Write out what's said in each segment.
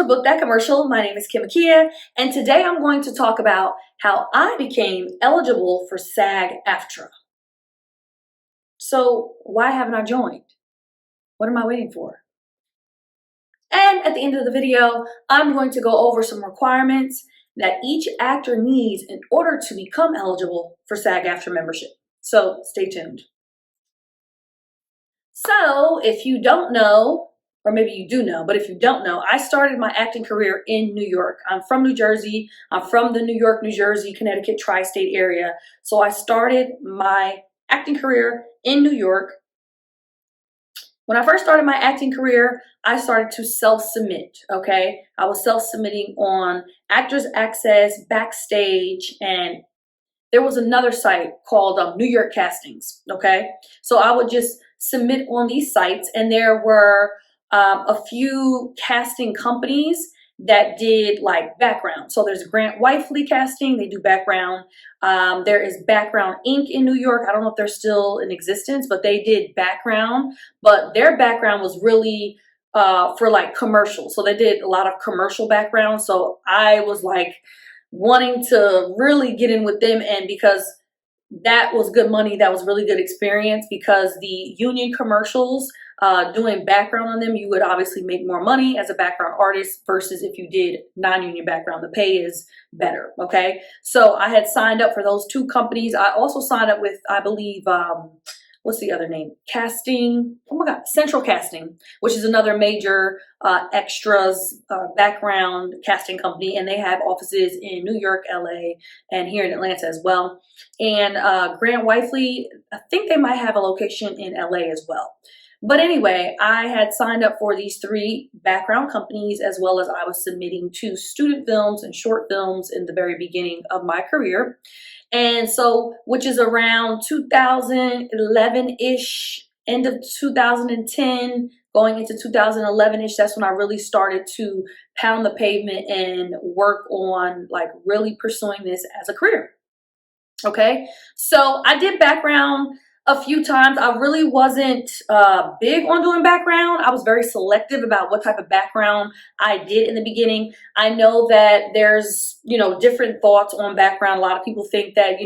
to Book That Commercial. My name is Akia, and today I'm going to talk about how I became eligible for SAG-AFTRA. So why haven't I joined? What am I waiting for? And at the end of the video, I'm going to go over some requirements that each actor needs in order to become eligible for SAG-AFTRA membership. So stay tuned. So if you don't know, or maybe you do know, but if you don't know, I started my acting career in New York. I'm from New Jersey. I'm from the New York, New Jersey, Connecticut tri-state area. So I started my acting career in New York. When I first started my acting career, I started to self-submit, okay? I was self-submitting on Actors Access, Backstage, and there was another site called New York Castings, okay? So I would just submit on these sites, and there were a few casting companies that did like background. So there's Grant Wifely Casting, they do background. There is Background Inc. in New York. I don't know if they're still in existence, but they did background, but their background was really for like commercials. So they did a lot of commercial background. So I was like wanting to really get in with them, and because that was good money, that was really good experience, because the union commercials, doing background on them, you would obviously make more money as a background artist versus if you did non-union background. The pay is better, okay? So I had signed up for those two companies. I also signed up with, I believe, what's the other name? Casting, oh my God, Central Casting, which is another major extras background casting company, and they have offices in New York, LA, and here in Atlanta as well. And Grant Wifely, I think they might have a location in LA as well. But anyway, I had signed up for these three background companies, as well as I was submitting to student films and short films in the very beginning of my career. And so, which is around 2011-ish, end of 2010, going into 2011-ish, that's when I really started to pound the pavement and work on like really pursuing this as a career. Okay, so I did background a few times. I really wasn't big on doing background. I was very selective about what type of background I did in the beginning. I know that there's, different thoughts on background. A lot of people think that,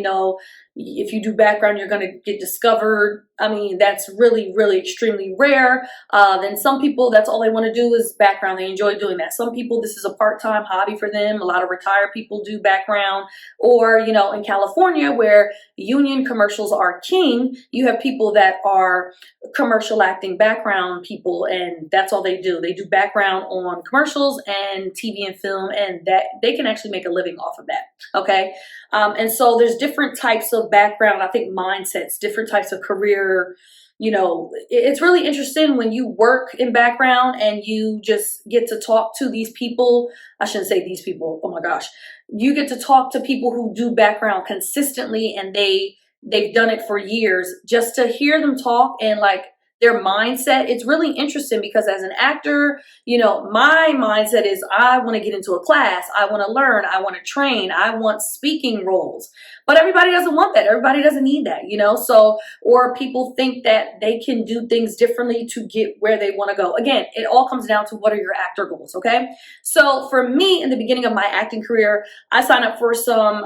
if you do background, you're going to get discovered. I mean, that's really, really extremely rare. Then some people, that's all they want to do is background. They enjoy doing that. Some people, this is a part-time hobby for them. A lot of retired people do background. Or, in California, where union commercials are king, you have people that are commercial acting background people, and that's all they do. They do background on commercials and TV and film, and that they can actually make a living off of that. Okay. And so there's different types of background, I think mindsets, different types of career. It's really interesting when you work in background and you just get to talk to these people. I shouldn't say these people. Oh my gosh. You get to talk to people who do background consistently, and they've done it for years. Just to hear them talk and like their mindset, it's really interesting, because as an actor, my mindset is I want to get into a class. I want to learn. I want to train. I want speaking roles. But everybody doesn't want that. Everybody doesn't need that, So, or people think that they can do things differently to get where they want to go. Again, it all comes down to what are your actor goals, okay? So for me, in the beginning of my acting career, I signed up for some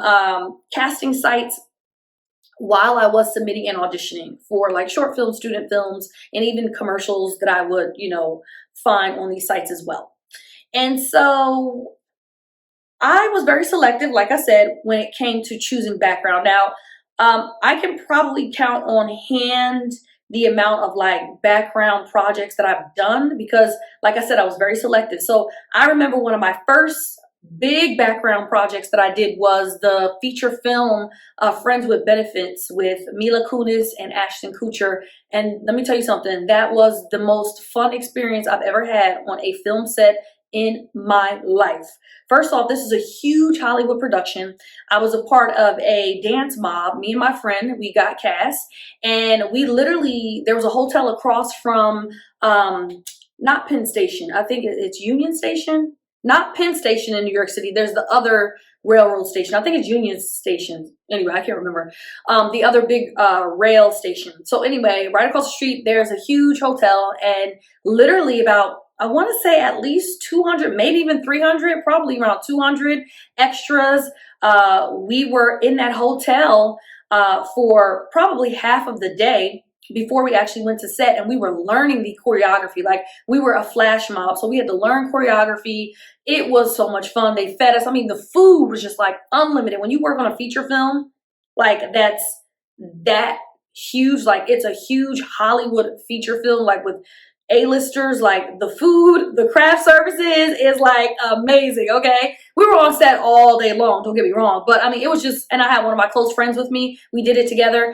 casting sites while I was submitting and auditioning for like short films, student films, and even commercials that I would, find on these sites as well. And so I was very selective, like I said, when it came to choosing background. Now, I can probably count on hand the amount of like background projects that I've done, because like I said, I was very selective. So I remember one of my first big background projects that I did was the feature film Friends with Benefits with Mila Kunis and Ashton Kutcher. And let me tell you something, that was the most fun experience I've ever had on a film set in my life. First off, this is a huge Hollywood production. I was a part of a dance mob. Me and my friend, we got cast, and we literally, there was a hotel across from, not Penn Station, I think it's Union Station. not Penn Station in New York City. There's the other railroad station. I think it's Union Station. Anyway, I can't remember. The other big rail station. So anyway, right across the street, there's a huge hotel, and literally about, I want to say at least 200, maybe even 300, probably around 200 extras. We were in that hotel for probably half of the day before we actually went to set, and we were learning the choreography. Like, we were a flash mob, so we had to learn choreography. It was so much fun. They fed us. I mean, the food was just like unlimited. When you work on a feature film, like that's that huge, like it's a huge Hollywood feature film, like with A-listers, like the food, the craft services is like amazing, okay? We were on set all day long, don't get me wrong, but I mean, it was just, and I had one of my close friends with me. We did it together.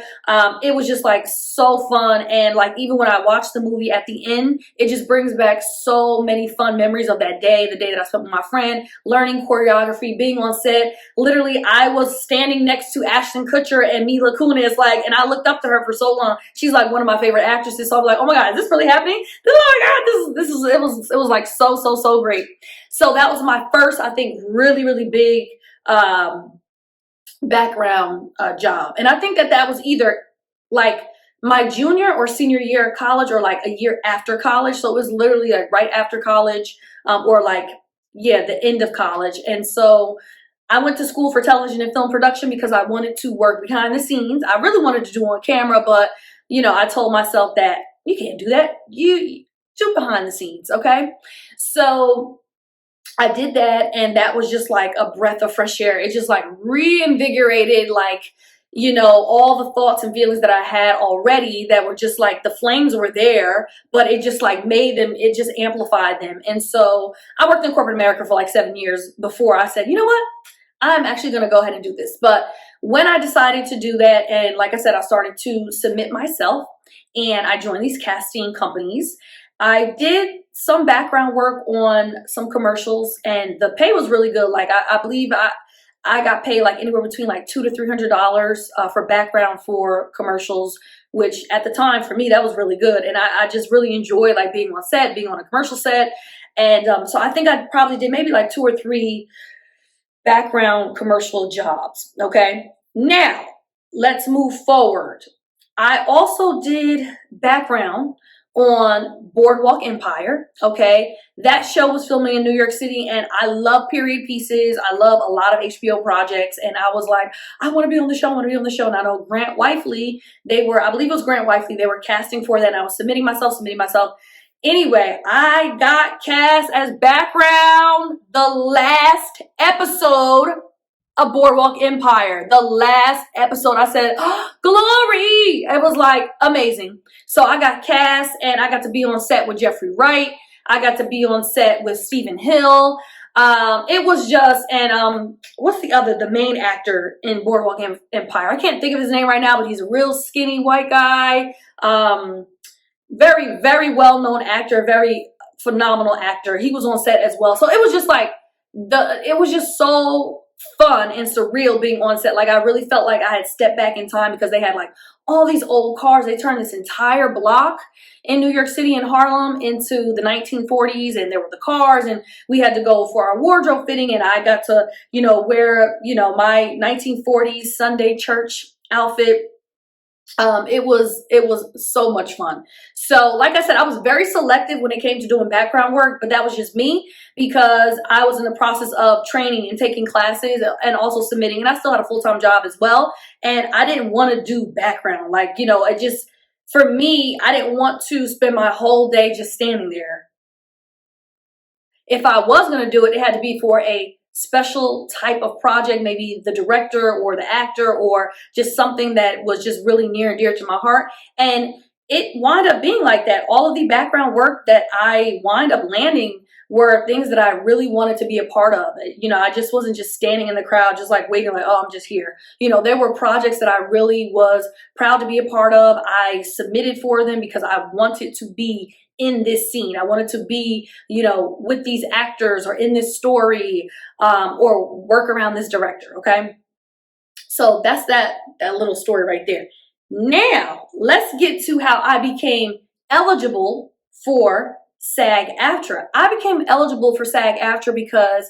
It was just like so fun. And like, even when I watched the movie at the end, it just brings back so many fun memories of that day, the day that I spent with my friend, learning choreography, being on set. Literally, I was standing next to Ashton Kutcher and Mila Kunis, like, and I looked up to her for so long. She's like one of my favorite actresses. So I'm like, oh my God, is this really happening? Oh my God, it was like so great. So that was my first, I think, really big background job. And I think that was either like my junior or senior year of college, or like a year after college. So it was literally like right after college, or like, yeah, the end of college. And so I went to school for television and film production because I wanted to work behind the scenes. I really wanted to do on camera, but you know, I told myself that you can't do that. You do behind the scenes, okay? So I did that, and that was just like a breath of fresh air. It just like reinvigorated, like, you know, all the thoughts and feelings that I had already that were just like, the flames were there, but it just like made them, it just amplified them. And so I worked in corporate America for like 7 years before I said, you know what? I'm actually going to go ahead and do this. But when I decided to do that, and like I said, I started to submit myself, and I joined these casting companies. I did some background work on some commercials, and the pay was really good. Like I believe I got paid like anywhere between like $200 to $300 for background for commercials, which at the time for me, that was really good. And I just really enjoyed like being on set, being on a commercial set. And so I think I probably did maybe like 2 or 3 background commercial jobs. Okay. Now let's move forward. I also did background on Boardwalk Empire. Okay. That show was filming in New York City, and I love period pieces. I love a lot of HBO projects. And I was like, I want to be on the show. I want to be on the show. And I know Grant Wifely, I believe it was Grant Wifely, they were casting for that. And I was submitting myself. Anyway, I got cast as background the last episode of Boardwalk Empire. The last episode, I said, oh, glory! It was like amazing. So I got cast, and I got to be on set with Jeffrey Wright. I got to be on set with Stephen Hill. It was just, and what's the main actor in Boardwalk Empire? I can't think of his name right now, but he's a real skinny white guy. Very well-known actor, very phenomenal actor. He was on set as well. So it was just like, it was just so fun and surreal being on set. Like, I really felt like I had stepped back in time, because they had like all these old cars. They turned this entire block in New York City in Harlem into the 1940s, and there were the cars, and we had to go for our wardrobe fitting, and I got to, you know, wear, you know, my 1940s Sunday church outfit. It was so much fun. So like I said, I was very selective when it came to doing background work, but that was just me, because I was in the process of training and taking classes and also submitting, and I still had a full-time job as well. And I didn't want to do background. Like, you know, for me, I didn't want to spend my whole day just standing there. If I was going to do it, it had to be for a special type of project, maybe the director or the actor, or just something that was just really near and dear to my heart. And it wound up being like that. All of the background work that I wind up landing were things that I really wanted to be a part of. You know, I just wasn't just standing in the crowd, just like waiting, like, oh, I'm just here. You know, there were projects that I really was proud to be a part of. I submitted for them because I wanted to be in this scene. I wanted to be, you know, with these actors, or in this story, or work around this director. Okay. So that's that little story right there. Now let's get to how I became eligible for SAG-AFTRA. I became eligible for SAG-AFTRA because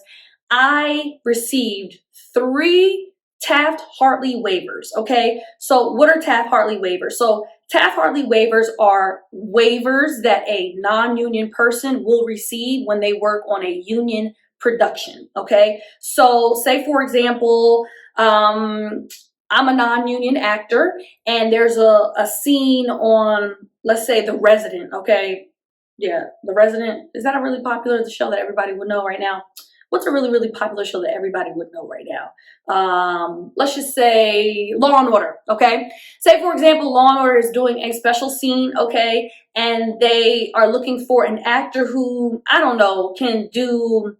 I received 3 Taft-Hartley waivers, okay? So what are Taft-Hartley waivers? So Taft-Hartley waivers are waivers that a non-union person will receive when they work on a union production, okay? So say, for example, I'm a non-union actor and there's a scene on, let's say, The Resident, okay? Yeah, The Resident. Is that a really popular show that everybody would know right now? What's a really, really popular show that everybody would know right now? Let's just say Law and Order, okay? Say, for example, Law and Order is doing a special scene, okay? And they are looking for an actor who, I don't know, can do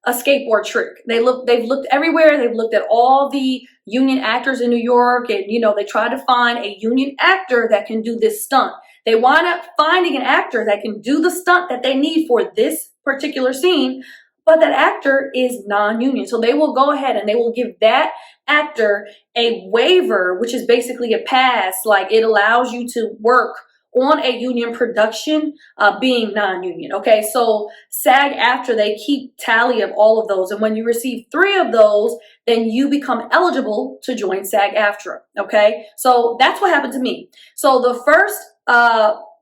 a skateboard trick. They've looked everywhere. They've looked at all the union actors in New York, and, you know, they try to find a union actor that can do this stunt. They wind up finding an actor that can do the stunt that they need for this particular scene, but that actor is non-union. So they will go ahead and they will give that actor a waiver, which is basically a pass. Like, it allows you to work on a union production being non-union, okay? So SAG-AFTRA, they keep tally of all of those. And when you receive 3 of those, then you become eligible to join SAG-AFTRA, okay? So that's what happened to me. So the first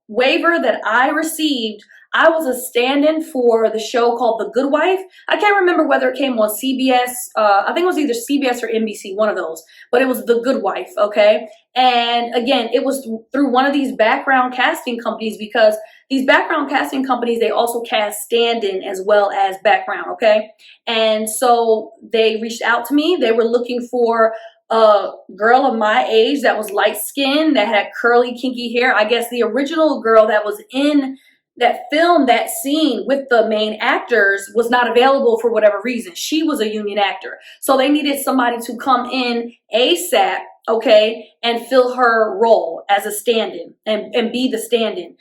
waiver that I received, I was a stand-in for the show called The Good Wife. I can't remember whether it came on CBS. I think it was either CBS or NBC, one of those. But it was The Good Wife, okay? And again, it was through one of these background casting companies, because these background casting companies, they also cast stand-in as well as background, okay? And so they reached out to me. They were looking for a girl of my age that was light-skinned, that had curly, kinky hair. I guess the original girl that was in that film, that scene with the main actors, was not available for whatever reason. She was a union actor. So they needed somebody to come in ASAP, okay, and fill her role as a stand-in and be the stand-in.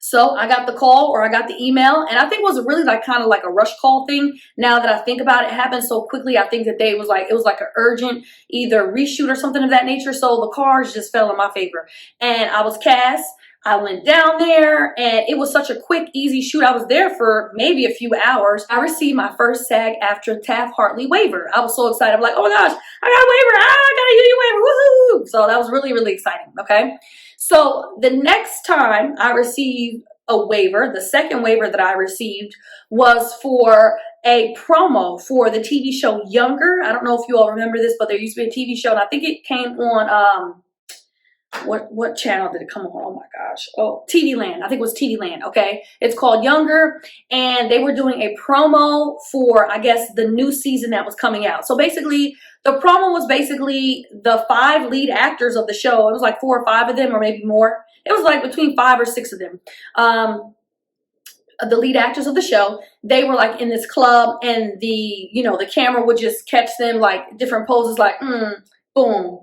So I got the call, or I got the email, and I think it was really like kind of like a rush call thing. Now that I think about it, it happened so quickly. I think that it was like an urgent either reshoot or something of that nature. So the cards just fell in my favor, and I was cast. I went down there, and it was such a quick, easy shoot. I was there for maybe a few hours. I received my first SAG-AFTRA Taft-Hartley waiver. I was so excited. I'm like, oh my gosh, I got a waiver. I got a union waiver. Woohoo! So that was really, really exciting, okay? So the next time I received a waiver, the second waiver that I received was for a promo for the TV show Younger. I don't know if you all remember this, but there used to be a TV show, and I think it came on, what channel did it come on? Oh my gosh. Oh, TV Land. I think it was TV Land. Okay. It's called Younger, and they were doing a promo for, I guess, the new season that was coming out. So basically, the promo was basically the 5 lead actors of the show. It was like 4 or 5 of them, or maybe more. It was like between 5 or 6 of them. The lead actors of the show, they were like in this club, and the camera would just catch them like different poses, like boom,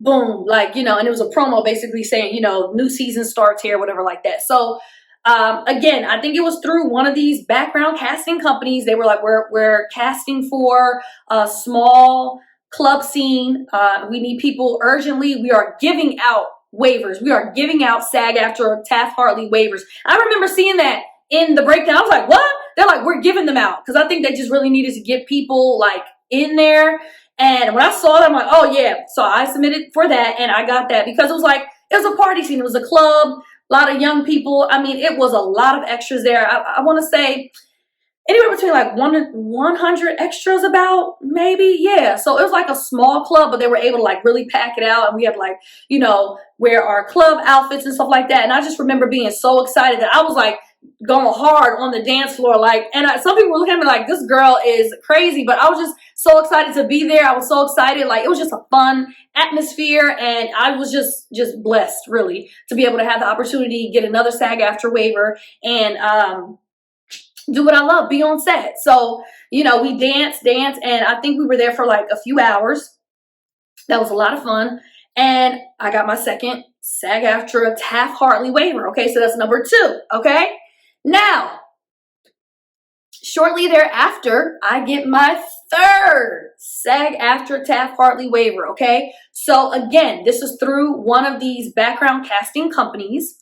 boom, like, and it was a promo basically saying, new season starts here, whatever like that. So again, I think it was through one of these background casting companies. They were like, we're casting for a small club scene. We need people urgently. We are giving out waivers. We are giving out SAG-AFTRA Taft-Hartley waivers. I remember seeing that in the breakdown. I was like, what? They're like, we're giving them out. Because I think they just really needed to get people like in there. And when I saw that, I'm like, oh yeah. So I submitted for that, and I got that because it was a party scene. It was a club, a lot of young people. I mean, it was a lot of extras there. I want to say anywhere between like 100 extras, about, maybe. Yeah. So it was like a small club, but they were able to like really pack it out. And we had like, wear our club outfits and stuff like that. And I just remember being so excited that I was like going hard on the dance floor. Like, and some people were looking at me like, this girl is crazy, but I was just so excited to be there. I was so excited. Like, it was just a fun atmosphere, and I was just blessed, really, to be able to have the opportunity to get another SAG-AFTRA waiver and do what I love, be on set. So, we danced, and I think we were there for like a few hours. That was a lot of fun. And I got my second SAG-AFTRA Taft-Hartley waiver. Okay, so that's number 2. Okay, now, shortly thereafter, I get my third SAG-AFTRA Taft-Hartley waiver. Okay, so again, this is through one of these background casting companies.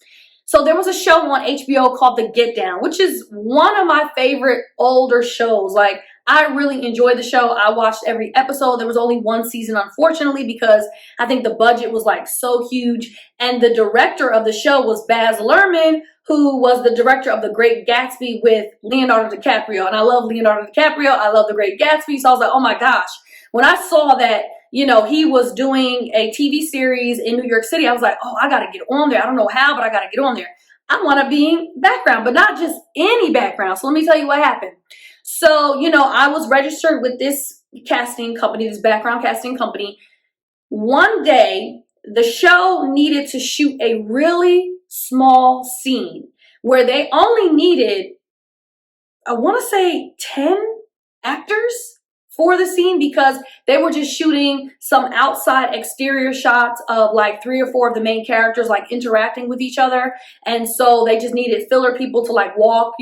So there was a show on HBO called The Get Down, which is one of my favorite older shows. Like, I really enjoyed the show. I watched every episode. There was only one season, unfortunately, because I think the budget was like so huge. And the director of the show was Baz Luhrmann, who was the director of The Great Gatsby with Leonardo DiCaprio. And I love Leonardo DiCaprio. I love The Great Gatsby. So I was like, oh my gosh. When I saw that, you know, he was doing a TV series in New York City, I was like, oh, I got to get on there. I don't know how, but I got to get on there. I want to be in background, but not just any background. So let me tell you what happened. So, you know, I was registered with this casting company, this background casting company. One day, the show needed to shoot a really small scene where they only needed, I want to say 10 actors for the scene, because they were just shooting some outside exterior shots of like 3 or 4 of the main characters like interacting with each other. And so they just needed filler people to like walk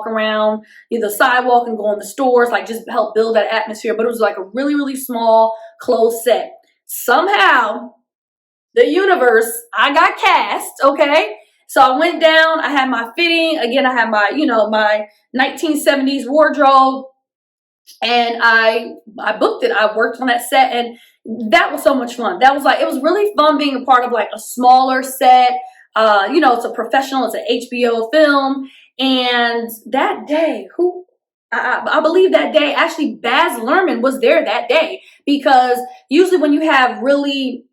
around the sidewalk and go in the stores, like just help build that atmosphere. But it was like a really, really small, closed set. Somehow, the universe, I got cast, okay? So I went down, I had my fitting. Again, I had my, my 1970s wardrobe. And I booked it. I worked on that set, and that was so much fun. That was like, it was really fun being a part of like a smaller set. It's a professional, it's an HBO film. And that day, I believe that day, actually Baz Luhrmann was there that day, because usually when you have really,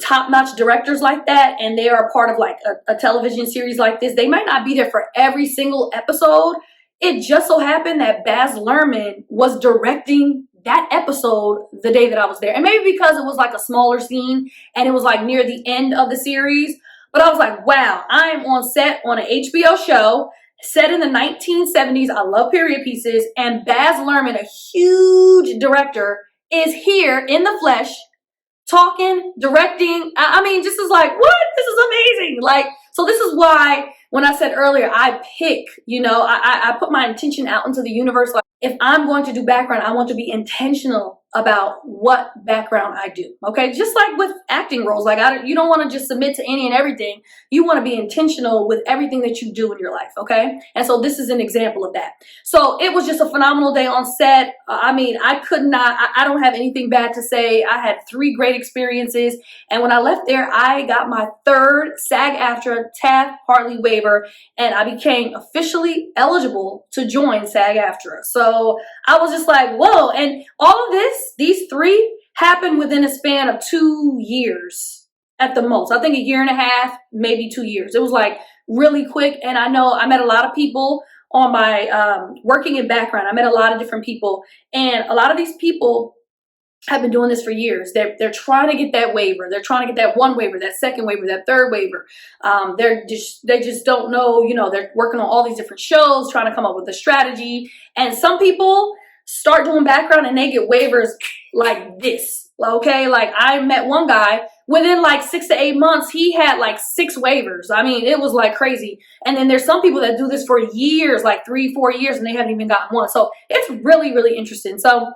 top-notch directors like that, and they are a part of like a television series like this, they might not be there for every single episode. It just so happened that Baz Luhrmann was directing that episode the day that I was there. And maybe because it was like a smaller scene and it was like near the end of the series. But I was like, wow, I am on set on an HBO show set in the 1970s. I love period pieces. And Baz Luhrmann, a huge director, is here in the flesh, talking, directing. I mean, just is like, what? This is amazing. Like, so this is why when I said earlier, I pick, I put my intention out into the universe. Like, if I'm going to do background, I want to be intentional about what background I do. Okay. Just like with acting roles, like you don't want to just submit to any and everything. You want to be intentional with everything that you do in your life. Okay. And so this is an example of that. So it was just a phenomenal day on set. I don't have anything bad to say. I had 3 great experiences. And when I left there, I got my 3rd SAG-AFTRA Taft-Hartley waiver, and I became officially eligible to join SAG-AFTRA. So I was just like, whoa. And all of these 3 happened within a span of 2 years at the most. I think a year and a half, maybe 2 years. It was like really quick. And I know I met a lot of people on my working in background. I met a lot of different people, and a lot of these people have been doing this for years. They're trying to get that waiver. They're trying to get that 1 waiver, that 2nd waiver, that 3rd waiver. They just don't know, they're working on all these different shows, trying to come up with a strategy. And some people start doing background and they get waivers like this. Okay. Like, I met one guy within like 6 to 8 months, he had like 6 waivers. I mean, it was like crazy. And then there's some people that do this for years, like 3-4 years, and they haven't even gotten one. So it's really, really interesting. So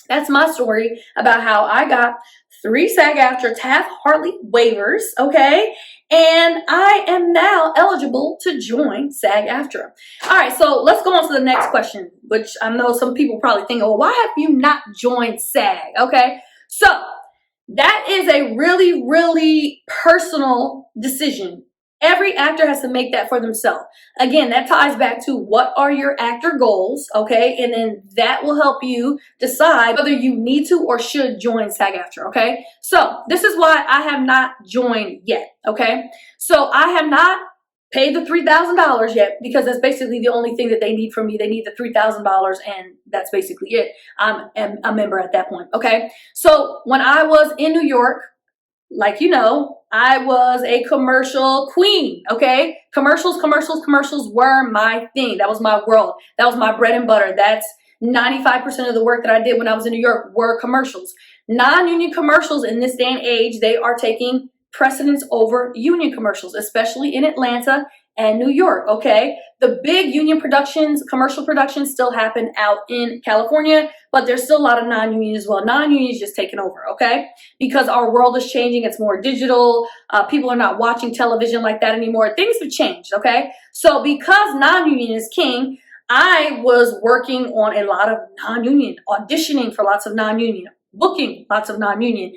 that's my story about how I got 3 SAG-AFTRA Taft-Hartley waivers, okay? And I am now eligible to join SAG-AFTRA. All right, so let's go on to the next question, which I know some people probably think, oh, why have you not joined SAG, okay? So that is a really, really personal decision. Every actor has to make that for themselves. Again, that ties back to what are your actor goals, okay? And then that will help you decide whether you need to or should join SAG-AFTRA, okay? So this is why I have not joined yet, okay? So I have not paid the $3,000 yet, because that's basically the only thing that they need from me. They need the $3,000, and that's basically it. I'm a member at that point, okay? So when I was in New York, like, I was a commercial queen, okay? Commercials were my thing. That was my world. That was my bread and butter. That's 95% of the work that I did when I was in New York were commercials. Non-union commercials in this day and age, they are taking precedence over union commercials, especially in Atlanta and New York, okay? The big union productions, commercial productions still happen out in California, but there's still a lot of non-union as well. Non-union is just taking over, okay? Because our world is changing. It's more digital. People are not watching television like that anymore. Things have changed, okay? So because non-union is king, I was working on a lot of non-union, auditioning for lots of non-union, booking lots of non-union,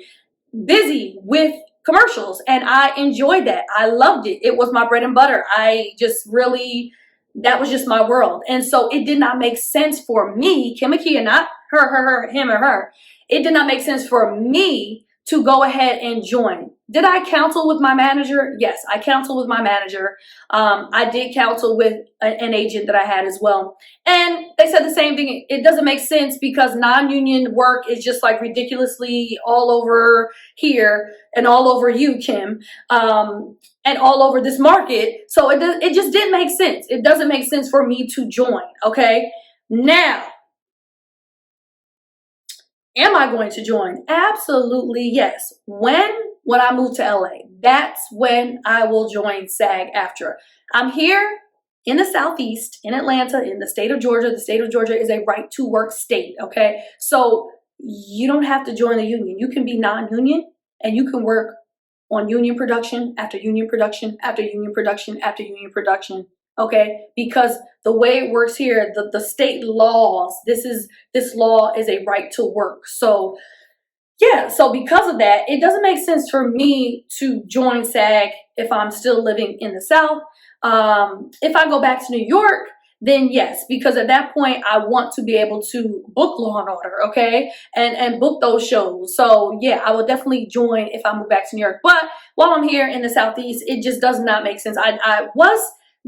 busy with commercials, and I enjoyed that. I loved it. It was my bread and butter. I just really, that was just my world. And so it did not make sense for me, Kim Akia, not her, him or her. It did not make sense for me to go ahead and join. Did I counsel with my manager? Yes, I counseled with my manager. I did counsel with an agent that I had as well. And they said the same thing. It doesn't make sense because non-union work is just like ridiculously all over here and all over you, Kim, and all over this market. So it just didn't make sense. It doesn't make sense for me to join, okay? Now, am I going to join? Absolutely, yes. When I move to LA, that's when I will join SAG-AFTRA. I'm here in the Southeast, in Atlanta, in the state of Georgia. The state of Georgia is a right to work state, okay? So you don't have to join the union. You can be non-union and you can work on union production after union production after union production after union production. Okay, because the way it works here, the state laws, this law is a right to work. So yeah, so because of that, it doesn't make sense for me to join SAG if I'm still living in the South. If I go back to New York, then yes, because at that point I want to be able to book Law and Order, okay, and book those shows. So yeah, I will definitely join if I move back to New York. But while I'm here in the Southeast, it just does not make sense. I was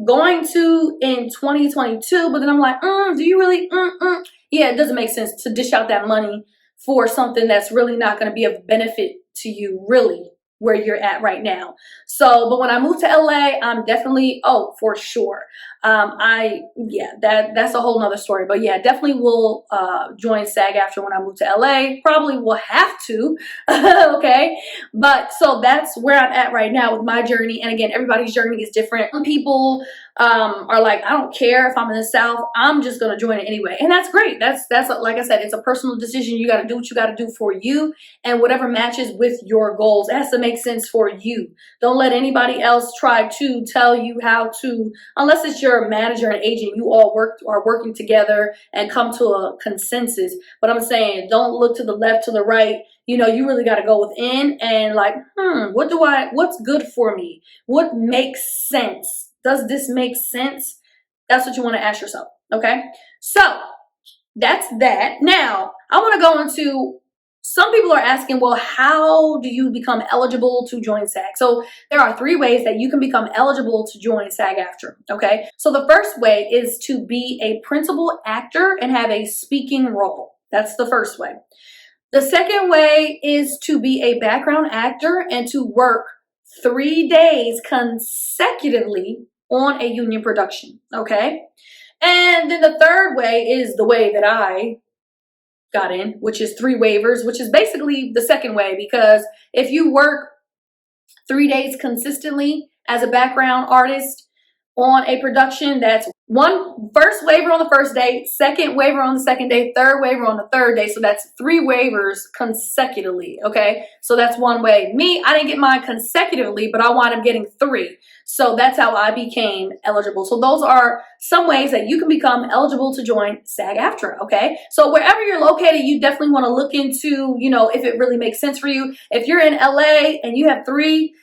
going to in 2022, but then I'm like, do you really? Yeah, it doesn't make sense to dish out that money for something that's really not going to be of benefit to you, really, where you're at right now. So, but when I move to LA, I'm definitely, for sure. That's a whole nother story. But yeah, definitely will join SAG-AFTRA when I move to LA. Probably will have to, okay? But so that's where I'm at right now with my journey. And again, everybody's journey is different. Some people are like, I don't care if I'm in the South, I'm just gonna join it anyway. And that's great. That's like I said, it's a personal decision. You gotta do what you gotta do for you and whatever matches with your goals. It has to make sense for you. Don't let anybody else try to tell you how to, unless it's your manager and agent, you all are working together and come to a consensus. But I'm saying, don't look to the left, to the right. You know, you really got to go within and like, what's good for me? What makes sense? Does this make sense? That's what you want to ask yourself, okay? So that's that. Now, I want to go into, some people are asking, well, how do you become eligible to join SAG? So there are 3 ways that you can become eligible to join SAG-AFTRA, okay? So the first way is to be a principal actor and have a speaking role. That's the first way. The second way is to be a background actor and to work 3 days consecutively on a union production, okay? And then the third way is the way that I got in, which is 3 waivers, which is basically the second way, because if you work 3 days consistently as a background artist on a production, that's first waiver on the first day, second waiver on the second day, third waiver on the third day. So that's 3 waivers consecutively, okay? So that's one way. Me, I didn't get mine consecutively, but I wound up getting 3. So that's how I became eligible. So those are some ways that you can become eligible to join SAG-AFTRA, okay? So wherever you're located, you definitely want to look into, you know, if it really makes sense for you. If you're in LA and you have 3,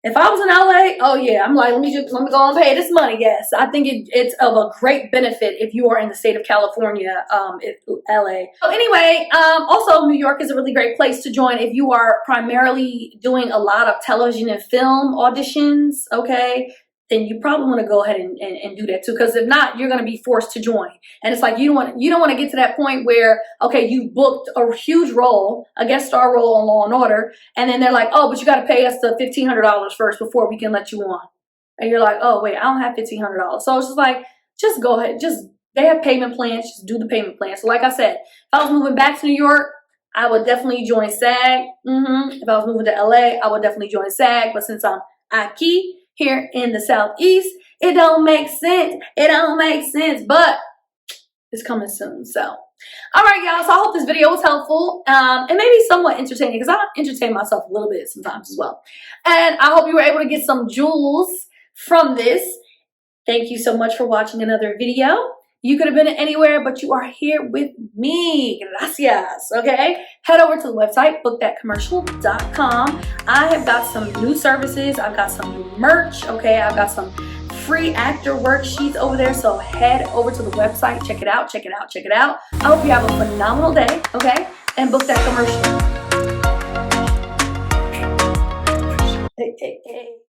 if I was in LA, oh yeah, I'm like, let me go and pay this money. Yes, I think it's of a great benefit if you are in the state of California, LA. So anyway, also New York is a really great place to join if you are primarily doing a lot of television and film auditions, okay? Then you probably want to go ahead and do that too. Because if not, you're going to be forced to join. And it's like you don't want to get to that point where, okay, you booked a huge role, a guest star role on Law and Order, and then they're like, oh, but you got to pay us the $1,500 first before we can let you on. And you're like, oh wait, I don't have $1,500. So it's just like, just go ahead, they have payment plans, just do the payment plan. So like I said, if I was moving back to New York, I would definitely join SAG. If I was moving to LA, I would definitely join SAG. But since I'm Akia here in the Southeast, It don't make sense. It don't make sense, but it's coming soon. So, all right, y'all. So I hope this video was helpful and maybe somewhat entertaining, because I entertain myself a little bit sometimes as well. And I hope you were able to get some jewels from this. Thank you so much for watching another video. You could have been anywhere, but you are here with me. Gracias. Okay? Head over to the website, bookthatcommercial.com. I have got some new services. I've got some new merch. Okay? I've got some free actor worksheets over there. So head over to the website. Check it out. Check it out. Check it out. I hope you have a phenomenal day. Okay? And book that commercial. Hey, hey, hey.